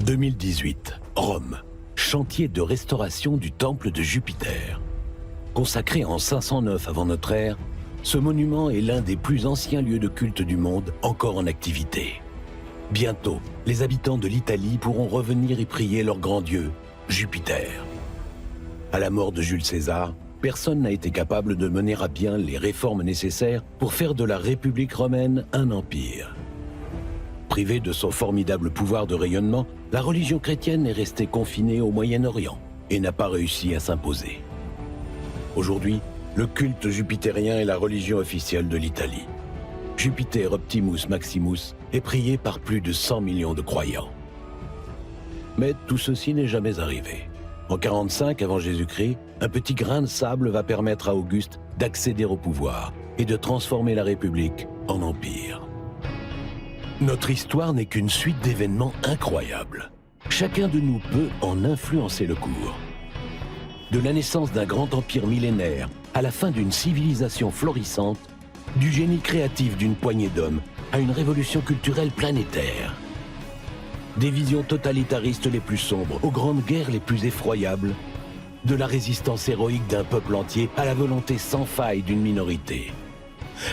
2018, Rome, chantier de restauration du temple de Jupiter. Consacré en 509 avant notre ère, ce monument est l'un des plus anciens lieux de culte du monde encore en activité. Bientôt, les habitants de l'Italie pourront revenir y prier leur grand dieu, Jupiter. À la mort de Jules César, personne n'a été capable de mener à bien les réformes nécessaires pour faire de la République romaine un empire. Privée de son formidable pouvoir de rayonnement, la religion chrétienne est restée confinée au Moyen-Orient et n'a pas réussi à s'imposer. Aujourd'hui, le culte jupitérien est la religion officielle de l'Italie. Jupiter Optimus Maximus est prié par plus de 100 millions de croyants. Mais tout ceci n'est jamais arrivé. En 45 avant Jésus-Christ, un petit grain de sable va permettre à Auguste d'accéder au pouvoir et de transformer la République en empire. Notre histoire n'est qu'une suite d'événements incroyables. Chacun de nous peut en influencer le cours. De la naissance d'un grand empire millénaire à la fin d'une civilisation florissante, du génie créatif d'une poignée d'hommes à une révolution culturelle planétaire. Des visions totalitaristes les plus sombres aux grandes guerres les plus effroyables, de la résistance héroïque d'un peuple entier à la volonté sans faille d'une minorité.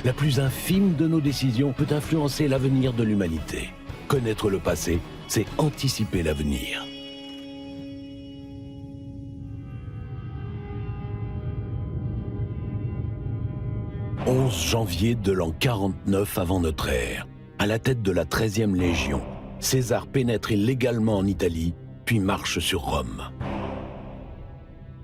La plus infime de nos décisions peut influencer l'avenir de l'humanité. Connaître le passé, c'est anticiper l'avenir. « 11 janvier de l'an 49 avant notre ère, à la tête de la 13e Légion, César pénètre illégalement en Italie, puis marche sur Rome.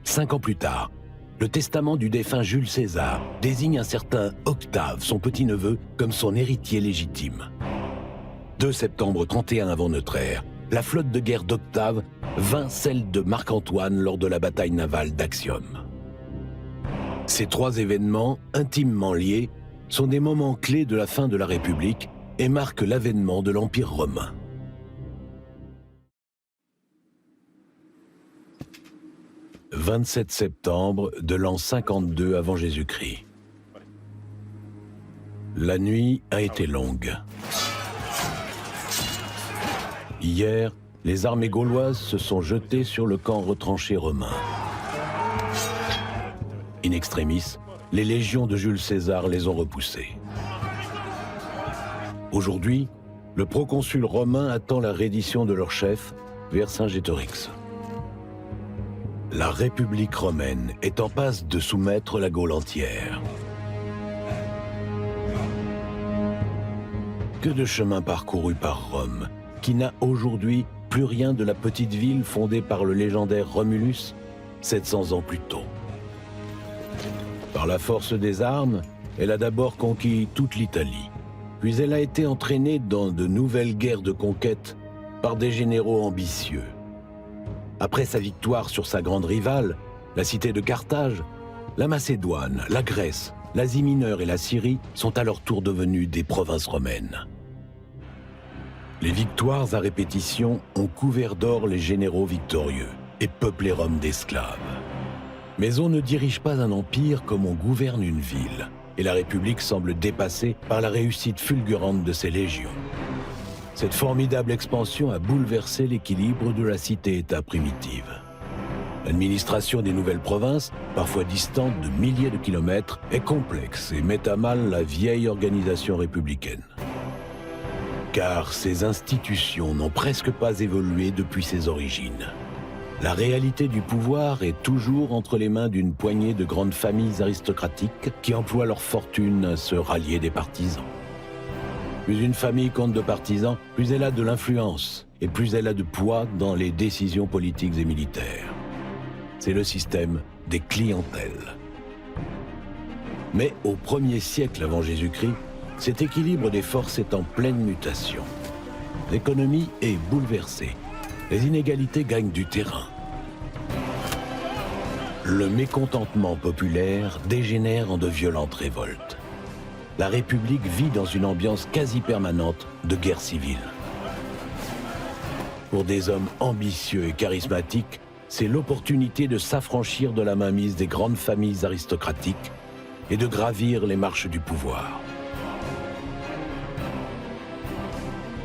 5 ans plus tard, le testament du défunt Jules César désigne un certain Octave, son petit-neveu, comme son héritier légitime. 2 septembre 31 avant notre ère, la flotte de guerre d'Octave vint celle de Marc-Antoine lors de la bataille navale d'Actium. Ces 3 événements, intimement liés, sont des moments clés de la fin de la République et marquent l'avènement de l'Empire romain. « 27 septembre de l'an 52 avant Jésus-Christ. La nuit a été longue. Hier, les armées gauloises se sont jetées sur le camp retranché romain. In extremis, les légions de Jules César les ont repoussées. Aujourd'hui, le proconsul romain attend la reddition de leur chef, Vercingétorix. La République romaine est en passe de soumettre la Gaule entière. Que de chemin parcouru par Rome, qui n'a aujourd'hui plus rien de la petite ville fondée par le légendaire Romulus 700 ans plus tôt. Par la force des armes, elle a d'abord conquis toute l'Italie, puis elle a été entraînée dans de nouvelles guerres de conquête par des généraux ambitieux. Après sa victoire sur sa grande rivale, la cité de Carthage, la Macédoine, la Grèce, l'Asie mineure et la Syrie sont à leur tour devenues des provinces romaines. Les victoires à répétition ont couvert d'or les généraux victorieux et peuplé Rome d'esclaves. Mais on ne dirige pas un empire comme on gouverne une ville, et la République semble dépassée par la réussite fulgurante de ses légions. Cette formidable expansion a bouleversé l'équilibre de la cité-État primitive. L'administration des nouvelles provinces, parfois distantes de milliers de kilomètres, est complexe et met à mal la vieille organisation républicaine. Car ces institutions n'ont presque pas évolué depuis ses origines. La réalité du pouvoir est toujours entre les mains d'une poignée de grandes familles aristocratiques qui emploient leur fortune à se rallier des partisans. Plus une famille compte de partisans, plus elle a de l'influence et plus elle a de poids dans les décisions politiques et militaires. C'est le système des clientèles. Mais au 1er siècle avant Jésus-Christ, cet équilibre des forces est en pleine mutation. L'économie est bouleversée. Les inégalités gagnent du terrain. Le mécontentement populaire dégénère en de violentes révoltes. La République vit dans une ambiance quasi permanente de guerre civile. Pour des hommes ambitieux et charismatiques, c'est l'opportunité de s'affranchir de la mainmise des grandes familles aristocratiques et de gravir les marches du pouvoir.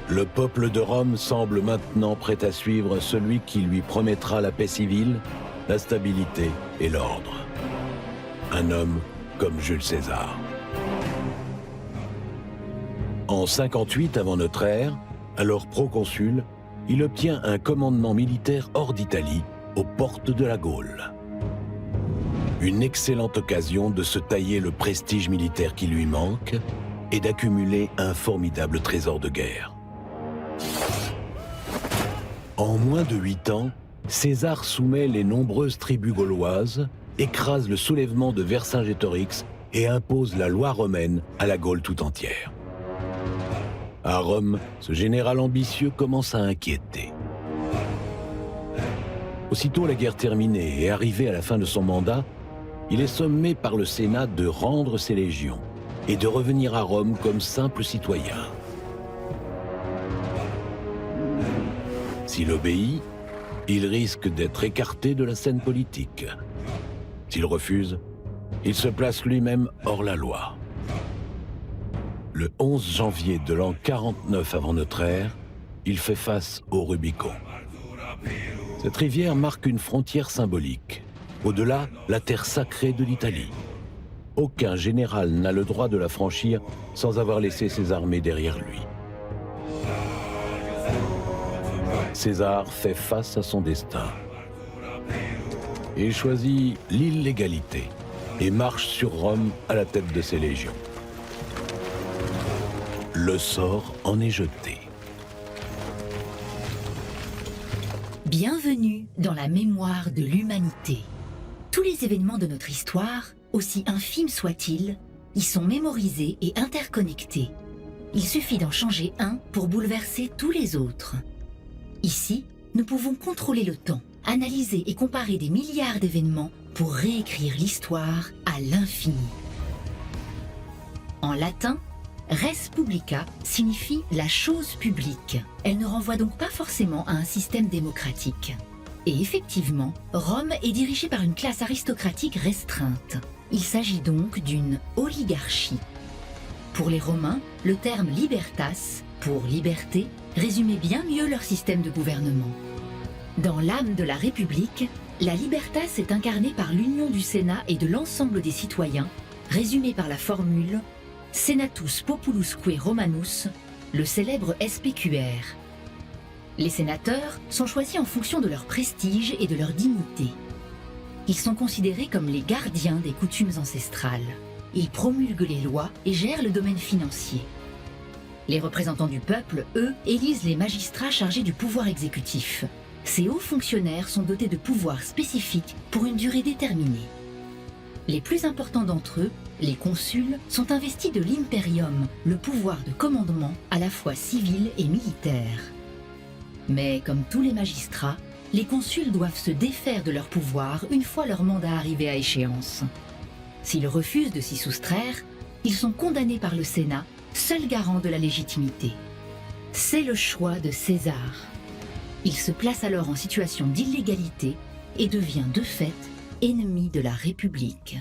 Le peuple de Rome semble maintenant prêt à suivre celui qui lui promettra la paix civile, la stabilité et l'ordre. Un homme comme Jules César. En 58 avant notre ère, alors proconsul, il obtient un commandement militaire hors d'Italie, aux portes de la Gaule. Une excellente occasion de se tailler le prestige militaire qui lui manque et d'accumuler un formidable trésor de guerre. En moins de 8 ans, César soumet les nombreuses tribus gauloises, écrase le soulèvement de Vercingétorix et impose la loi romaine à la Gaule tout entière. À Rome, ce général ambitieux commence à inquiéter. Aussitôt la guerre terminée et arrivé à la fin de son mandat, il est sommé par le Sénat de rendre ses légions et de revenir à Rome comme simple citoyen. S'il obéit, il risque d'être écarté de la scène politique. S'il refuse, il se place lui-même hors la loi. Le 11 janvier de l'an 49 avant notre ère, il fait face au Rubicon. Cette rivière marque une frontière symbolique. Au-delà, la terre sacrée de l'Italie. Aucun général n'a le droit de la franchir sans avoir laissé ses armées derrière lui. César fait face à son destin. Il choisit l'illégalité et marche sur Rome à la tête de ses légions. Le sort en est jeté. Bienvenue dans la mémoire de l'humanité. Tous les événements de notre histoire, aussi infimes soient-ils, y sont mémorisés et interconnectés. Il suffit d'en changer un pour bouleverser tous les autres. Ici, nous pouvons contrôler le temps, analyser et comparer des milliards d'événements pour réécrire l'histoire à l'infini. En latin, res publica signifie la chose publique. Elle ne renvoie donc pas forcément à un système démocratique. Et effectivement, Rome est dirigée par une classe aristocratique restreinte. Il s'agit donc d'une oligarchie. Pour les Romains, le terme libertas, pour liberté, résumait bien mieux leur système de gouvernement. Dans l'âme de la République, la libertas est incarnée par l'union du Sénat et de l'ensemble des citoyens, résumée par la formule Senatus Populusque Romanus, le célèbre SPQR. Les sénateurs sont choisis en fonction de leur prestige et de leur dignité. Ils sont considérés comme les gardiens des coutumes ancestrales. Ils promulguent les lois et gèrent le domaine financier. Les représentants du peuple, eux, élisent les magistrats chargés du pouvoir exécutif. Ces hauts fonctionnaires sont dotés de pouvoirs spécifiques pour une durée déterminée. Les plus importants d'entre eux, les consuls, sont investis de l'imperium, le pouvoir de commandement à la fois civil et militaire. Mais comme tous les magistrats, les consuls doivent se défaire de leur pouvoir une fois leur mandat arrivé à échéance. S'ils refusent de s'y soustraire, ils sont condamnés par le Sénat, seul garant de la légitimité. C'est le choix de César. Il se place alors en situation d'illégalité et devient de fait ennemi de la République.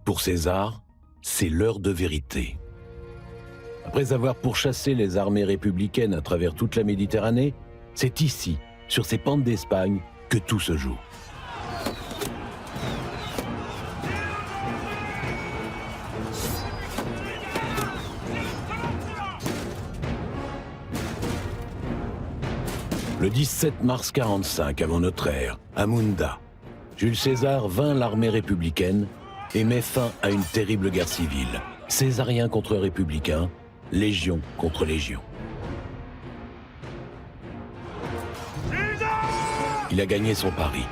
Pour César, c'est l'heure de vérité. Après avoir pourchassé les armées républicaines à travers toute la Méditerranée, c'est ici, sur ces pentes d'Espagne, que tout se joue. Le 17 mars 45 avant notre ère, à Munda, Jules César vainc l'armée républicaine et met fin à une terrible guerre civile. Césariens contre républicains, légion contre légion. Il a gagné son pari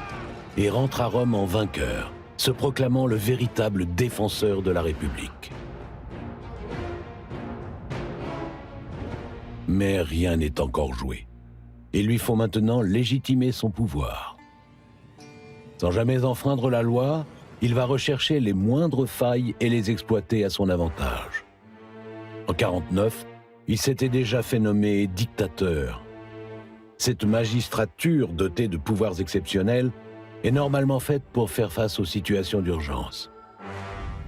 et rentre à Rome en vainqueur, se proclamant le véritable défenseur de la République. Mais rien n'est encore joué. Il lui faut maintenant légitimer son pouvoir. Sans jamais enfreindre la loi, il va rechercher les moindres failles et les exploiter à son avantage. En 49, il s'était déjà fait nommer dictateur. Cette magistrature dotée de pouvoirs exceptionnels est normalement faite pour faire face aux situations d'urgence.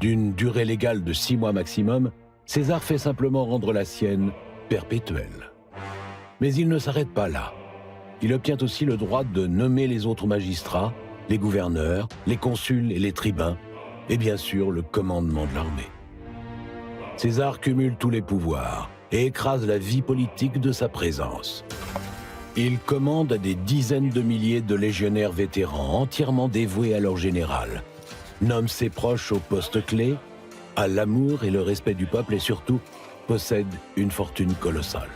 D'une durée légale de 6 mois maximum, César fait simplement rendre la sienne perpétuelle. Mais il ne s'arrête pas là. Il obtient aussi le droit de nommer les autres magistrats, les gouverneurs, les consuls et les tribuns, et bien sûr le commandement de l'armée. César cumule tous les pouvoirs et écrase la vie politique de sa présence. Il commande à des dizaines de milliers de légionnaires vétérans entièrement dévoués à leur général, nomme ses proches aux postes clés, a l'amour et le respect du peuple et surtout possède une fortune colossale.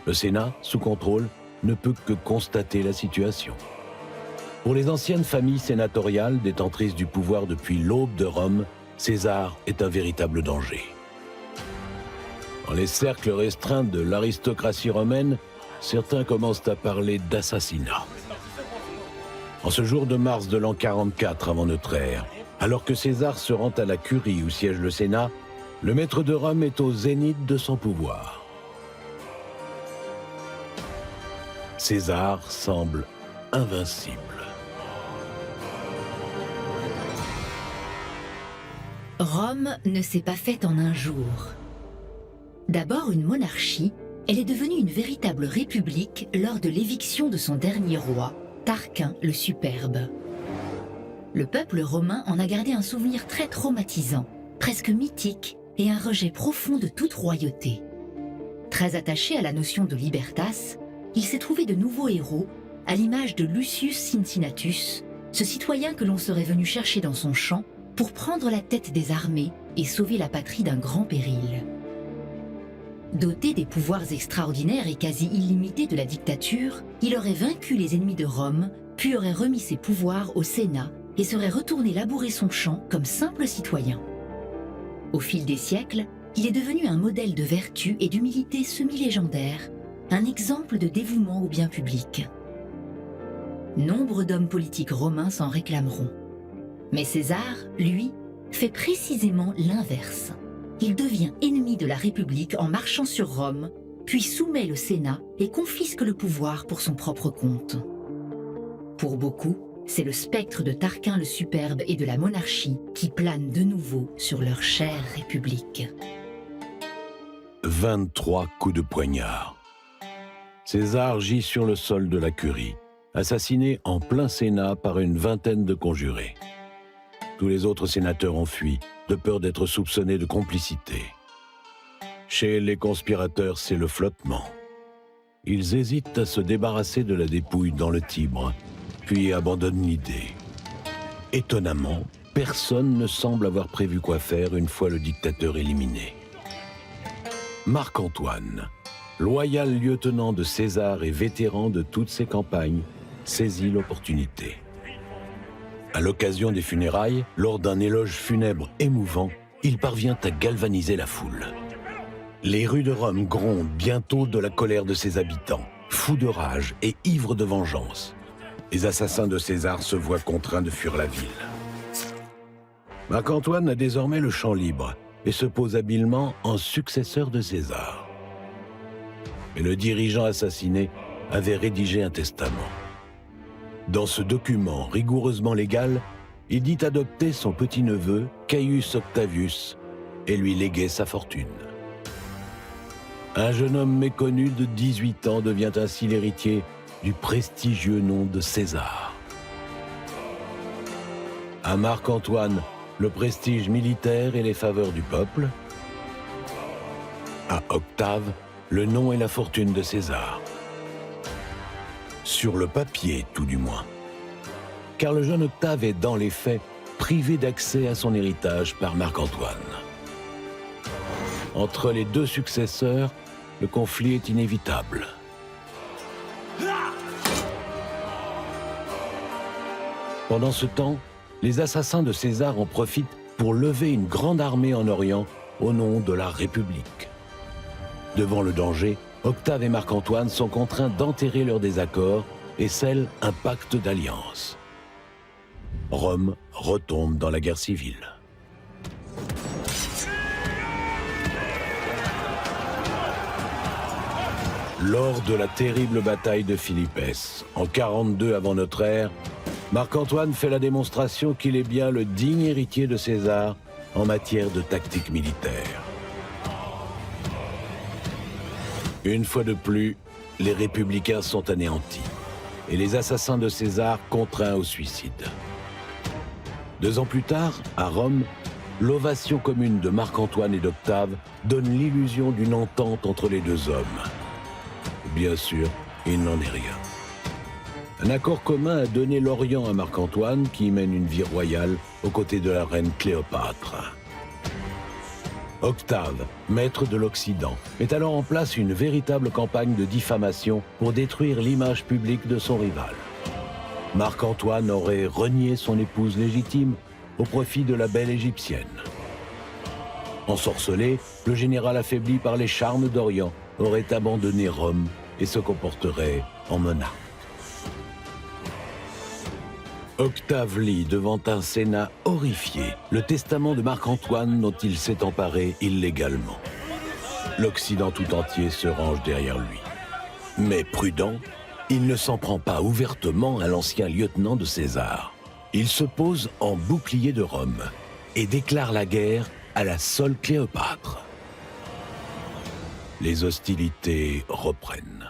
Le Sénat, sous contrôle, ne peut que constater la situation. Pour les anciennes familles sénatoriales détentrices du pouvoir depuis l'aube de Rome, César est un véritable danger. Dans les cercles restreints de l'aristocratie romaine, certains commencent à parler d'assassinat. En ce jour de mars de l'an 44 avant notre ère, alors que César se rend à la Curie où siège le Sénat, le maître de Rome est au zénith de son pouvoir. César semble invincible. Rome ne s'est pas faite en un jour. D'abord une monarchie, elle est devenue une véritable république lors de l'éviction de son dernier roi, Tarquin le Superbe. Le peuple romain en a gardé un souvenir très traumatisant, presque mythique, et un rejet profond de toute royauté. Très attaché à la notion de libertas, il s'est trouvé de nouveaux héros, à l'image de Lucius Cincinnatus, ce citoyen que l'on serait venu chercher dans son champ pour prendre la tête des armées et sauver la patrie d'un grand péril. Doté des pouvoirs extraordinaires et quasi illimités de la dictature, il aurait vaincu les ennemis de Rome, puis aurait remis ses pouvoirs au Sénat et serait retourné labourer son champ comme simple citoyen. Au fil des siècles, il est devenu un modèle de vertu et d'humilité semi-légendaire, un exemple de dévouement au bien public. Nombre d'hommes politiques romains s'en réclameront. Mais César, lui, fait précisément l'inverse. Il devient ennemi de la République en marchant sur Rome, puis soumet le Sénat et confisque le pouvoir pour son propre compte. Pour beaucoup, c'est le spectre de Tarquin le Superbe et de la monarchie qui plane de nouveau sur leur chère République. 23 coups de poignard. César gît sur le sol de la Curie, assassiné en plein Sénat par une vingtaine de conjurés. Tous les autres sénateurs ont fui, de peur d'être soupçonnés de complicité. Chez les conspirateurs, c'est le flottement. Ils hésitent à se débarrasser de la dépouille dans le Tibre, puis abandonnent l'idée. Étonnamment, personne ne semble avoir prévu quoi faire une fois le dictateur éliminé. Marc-Antoine, loyal lieutenant de César et vétéran de toutes ses campagnes, saisit l'opportunité. À l'occasion des funérailles, lors d'un éloge funèbre émouvant, il parvient à galvaniser la foule. Les rues de Rome grondent bientôt de la colère de ses habitants, fous de rage et ivres de vengeance. Les assassins de César se voient contraints de fuir la ville. Marc-Antoine a désormais le champ libre et se pose habilement en successeur de César. Mais le dirigeant assassiné avait rédigé un testament. Dans ce document rigoureusement légal, il dit adopter son petit-neveu, Caius Octavius, et lui léguer sa fortune. Un jeune homme méconnu de 18 ans devient ainsi l'héritier du prestigieux nom de César. À Marc-Antoine, le prestige militaire et les faveurs du peuple. À Octave, le nom et la fortune de César. Sur le papier, tout du moins. Car le jeune Octave est, dans les faits, privé d'accès à son héritage par Marc-Antoine. Entre les deux successeurs, le conflit est inévitable. Pendant ce temps, les assassins de César en profitent pour lever une grande armée en Orient au nom de la République. Devant le danger, Octave et Marc-Antoine sont contraints d'enterrer leur désaccord et scellent un pacte d'alliance. Rome retombe dans la guerre civile. Lors de la terrible bataille de Philippès, en 42 avant notre ère, Marc-Antoine fait la démonstration qu'il est bien le digne héritier de César en matière de tactique militaire. Une fois de plus, les républicains sont anéantis et les assassins de César contraints au suicide. 2 ans plus tard, à Rome, l'ovation commune de Marc-Antoine et d'Octave donne l'illusion d'une entente entre les 2 hommes. Bien sûr, il n'en est rien. Un accord commun a donné l'Orient à Marc-Antoine, qui mène une vie royale aux côtés de la reine Cléopâtre. Octave, maître de l'Occident, met alors en place une véritable campagne de diffamation pour détruire l'image publique de son rival. Marc-Antoine aurait renié son épouse légitime au profit de la belle égyptienne. Ensorcelé, le général affaibli par les charmes d'Orient aurait abandonné Rome et se comporterait en monarque. Octave lit devant un Sénat horrifié le testament de Marc-Antoine dont il s'est emparé illégalement. L'Occident tout entier se range derrière lui. Mais prudent, il ne s'en prend pas ouvertement à l'ancien lieutenant de César. Il se pose en bouclier de Rome et déclare la guerre à la seule Cléopâtre. Les hostilités reprennent.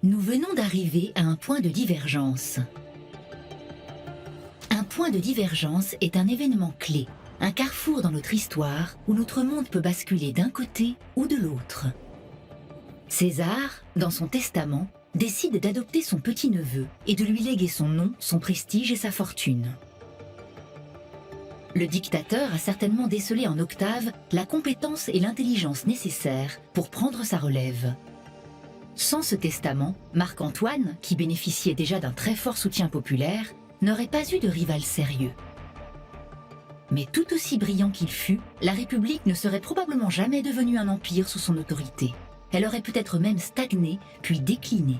Nous venons d'arriver à un point de divergence. Un point de divergence est un événement clé, un carrefour dans notre histoire où notre monde peut basculer d'un côté ou de l'autre. César, dans son testament, décide d'adopter son petit-neveu et de lui léguer son nom, son prestige et sa fortune. Le dictateur a certainement décelé en Octave la compétence et l'intelligence nécessaires pour prendre sa relève. Sans ce testament, Marc-Antoine, qui bénéficiait déjà d'un très fort soutien populaire, n'aurait pas eu de rival sérieux. Mais tout aussi brillant qu'il fût, la République ne serait probablement jamais devenue un empire sous son autorité. Elle aurait peut-être même stagné, puis décliné.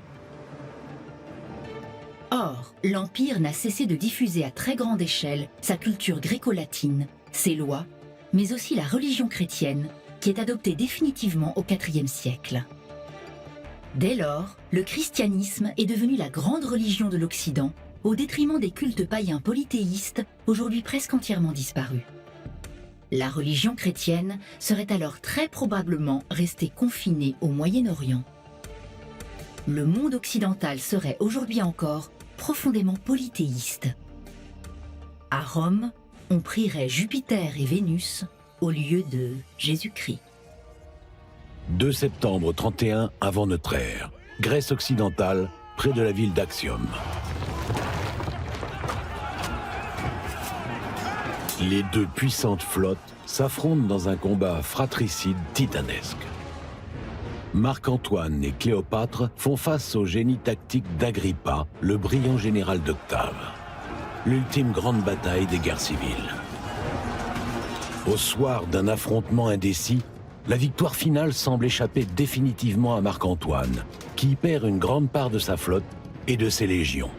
Or, l'Empire n'a cessé de diffuser à très grande échelle sa culture gréco-latine, ses lois, mais aussi la religion chrétienne, qui est adoptée définitivement au IVe siècle. Dès lors, le christianisme est devenu la grande religion de l'Occident, au détriment des cultes païens polythéistes, aujourd'hui presque entièrement disparus. La religion chrétienne serait alors très probablement restée confinée au Moyen-Orient. Le monde occidental serait aujourd'hui encore profondément polythéiste. À Rome, on prierait Jupiter et Vénus au lieu de Jésus-Christ. 2 septembre 31 avant notre ère, Grèce occidentale, près de la ville d'Axium. Les 2 puissantes flottes s'affrontent dans un combat fratricide titanesque. Marc-Antoine et Cléopâtre font face au génie tactique d'Agrippa, le brillant général d'Octave. L'ultime grande bataille des guerres civiles. Au soir d'un affrontement indécis, la victoire finale semble échapper définitivement à Marc-Antoine, qui perd une grande part de sa flotte et de ses légions.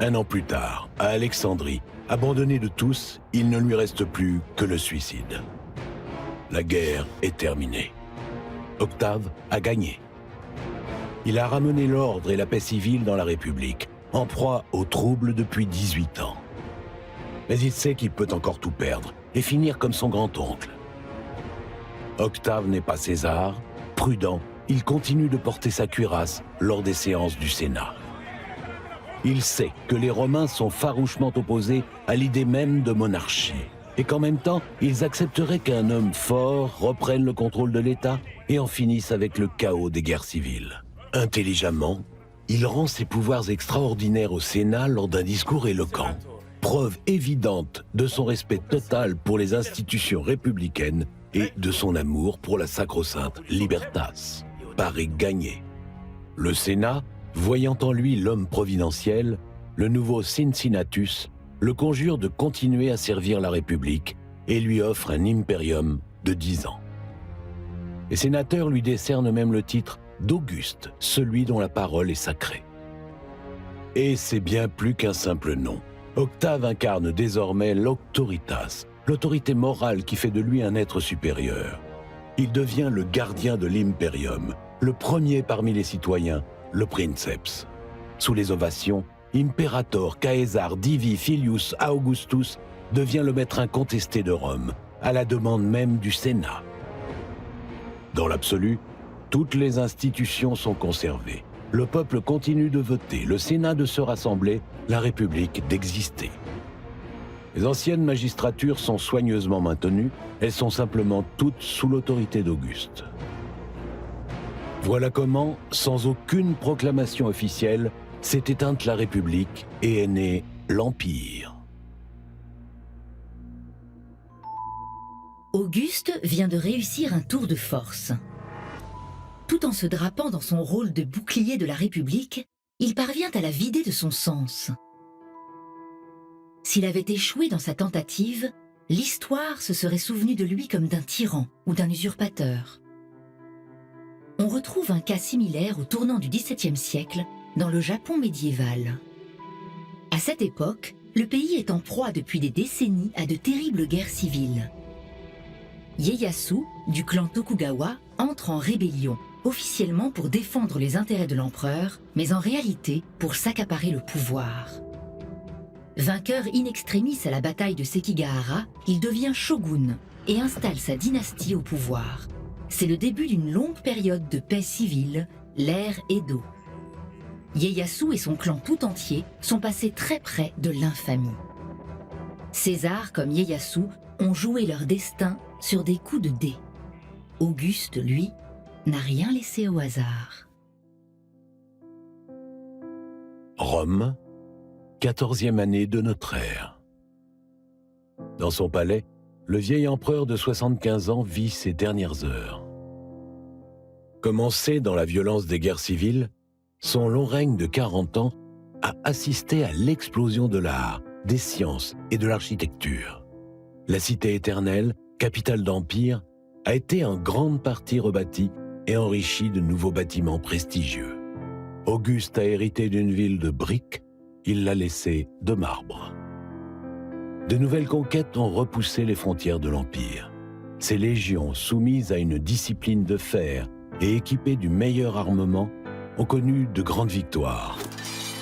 1 an plus tard, à Alexandrie, abandonné de tous, il ne lui reste plus que le suicide. La guerre est terminée. Octave a gagné. Il a ramené l'ordre et la paix civile dans la République, en proie aux troubles depuis 18 ans. Mais il sait qu'il peut encore tout perdre et finir comme son grand-oncle. Octave n'est pas César, prudent, il continue de porter sa cuirasse lors des séances du Sénat. Il sait que les Romains sont farouchement opposés à l'idée même de monarchie, et qu'en même temps, ils accepteraient qu'un homme fort reprenne le contrôle de l'État et en finisse avec le chaos des guerres civiles. Intelligemment, il rend ses pouvoirs extraordinaires au Sénat lors d'un discours éloquent, preuve évidente de son respect total pour les institutions républicaines et de son amour pour la sacro-sainte Libertas. Pari gagné. Le Sénat, voyant en lui l'homme providentiel, le nouveau Cincinnatus, le conjure de continuer à servir la République et lui offre un impérium de 10 ans. Les sénateurs lui décernent même le titre d'Auguste, celui dont la parole est sacrée. Et c'est bien plus qu'un simple nom. Octave incarne désormais l'auctoritas, l'autorité morale qui fait de lui un être supérieur. Il devient le gardien de l'impérium, le premier parmi les citoyens, le princeps. Sous les ovations, Imperator Caesar Divi Filius Augustus devient le maître incontesté de Rome, à la demande même du Sénat. Dans l'absolu, toutes les institutions sont conservées. Le peuple continue de voter, le Sénat de se rassembler, la République d'exister. Les anciennes magistratures sont soigneusement maintenues, elles sont simplement toutes sous l'autorité d'Auguste. Voilà comment, sans aucune proclamation officielle, s'est éteinte la République et est né l'Empire. Auguste vient de réussir un tour de force. Tout en se drapant dans son rôle de bouclier de la République, il parvient à la vider de son sens. S'il avait échoué dans sa tentative, l'histoire se serait souvenue de lui comme d'un tyran ou d'un usurpateur. On retrouve un cas similaire au tournant du XVIIe siècle dans le Japon médiéval. À cette époque, le pays est en proie depuis des décennies à de terribles guerres civiles. Ieyasu, du clan Tokugawa, entre en rébellion, officiellement pour défendre les intérêts de l'empereur, mais en réalité pour s'accaparer le pouvoir. Vainqueur in extremis à la bataille de Sekigahara, il devient shogun et installe sa dynastie au pouvoir. C'est le début d'une longue période de paix civile, l'ère Edo. Ieyasu et son clan tout entier sont passés très près de l'infamie. César comme Ieyasu ont joué leur destin sur des coups de dés. Auguste, lui, n'a rien laissé au hasard. Rome, 14e année de notre ère. Dans son palais, le vieil empereur de 75 ans vit ses dernières heures. Commencé dans la violence des guerres civiles, son long règne de 40 ans a assisté à l'explosion de l'art, des sciences et de l'architecture. La cité éternelle, capitale d'empire, a été en grande partie rebâtie et enrichie de nouveaux bâtiments prestigieux. Auguste a hérité d'une ville de briques, il l'a laissée de marbre. De nouvelles conquêtes ont repoussé les frontières de l'Empire. Ces légions, soumises à une discipline de fer et équipées du meilleur armement, ont connu de grandes victoires,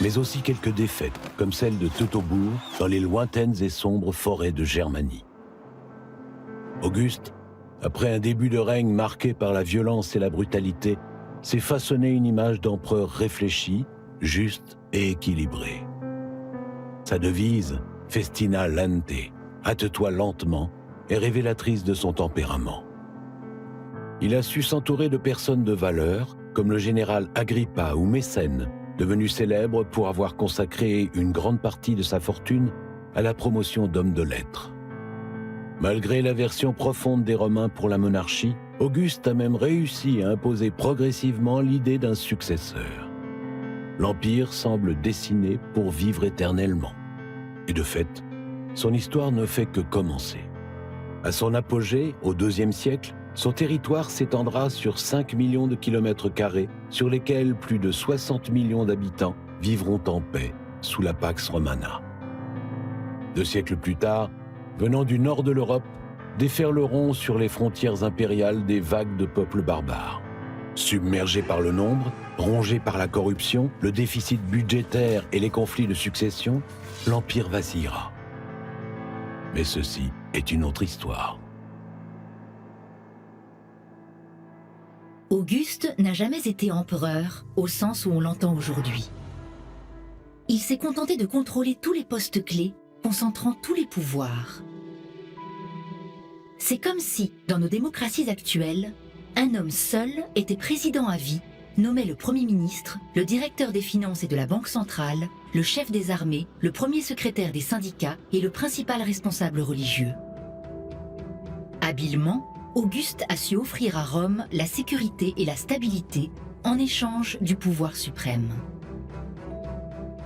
mais aussi quelques défaites, comme celle de Teutobourg dans les lointaines et sombres forêts de Germanie. Auguste, après un début de règne marqué par la violence et la brutalité, s'est façonné une image d'empereur réfléchi, juste et équilibré. Sa devise, Festina lente, hâte-toi lentement, est révélatrice de son tempérament. Il a su s'entourer de personnes de valeur, comme le général Agrippa ou Mécène, devenu célèbre pour avoir consacré une grande partie de sa fortune à la promotion d'hommes de lettres. Malgré l'aversion profonde des Romains pour la monarchie, Auguste a même réussi à imposer progressivement l'idée d'un successeur. L'Empire semble dessiné pour vivre éternellement. Et de fait, son histoire ne fait que commencer. À son apogée, au IIe siècle, son territoire s'étendra sur 5 millions de kilomètres carrés, sur lesquels plus de 60 millions d'habitants vivront en paix sous la Pax Romana. 2 siècles plus tard, venant du nord de l'Europe, déferleront sur les frontières impériales des vagues de peuples barbares. Submergé par le nombre, rongé par la corruption, le déficit budgétaire et les conflits de succession, l'Empire vacillera. Mais ceci est une autre histoire. Auguste n'a jamais été empereur au sens où on l'entend aujourd'hui. Il s'est contenté de contrôler tous les postes clés, concentrant tous les pouvoirs. C'est comme si, dans nos démocraties actuelles, un homme seul était président à vie, nommait le Premier ministre, le directeur des finances et de la Banque centrale, le chef des armées, le premier secrétaire des syndicats et le principal responsable religieux. Habilement, Auguste a su offrir à Rome la sécurité et la stabilité en échange du pouvoir suprême.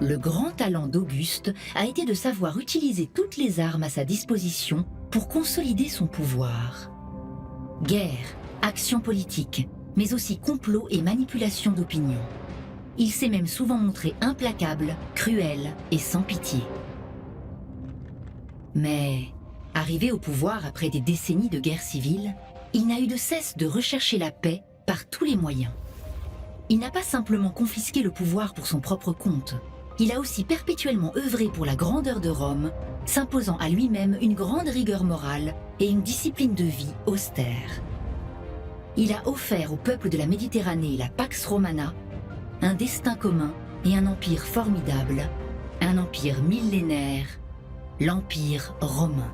Le grand talent d'Auguste a été de savoir utiliser toutes les armes à sa disposition pour consolider son pouvoir. Guerre, action politique, mais aussi complot et manipulation d'opinion. Il s'est même souvent montré implacable, cruel et sans pitié. Mais, arrivé au pouvoir après des décennies de guerre civile, il n'a eu de cesse de rechercher la paix par tous les moyens. Il n'a pas simplement confisqué le pouvoir pour son propre compte. il a aussi perpétuellement œuvré pour la grandeur de Rome, s'imposant à lui-même une grande rigueur morale et une discipline de vie austère. Il a offert au peuple de la Méditerranée la Pax Romana, un destin commun et un empire formidable, un empire millénaire, l'Empire romain.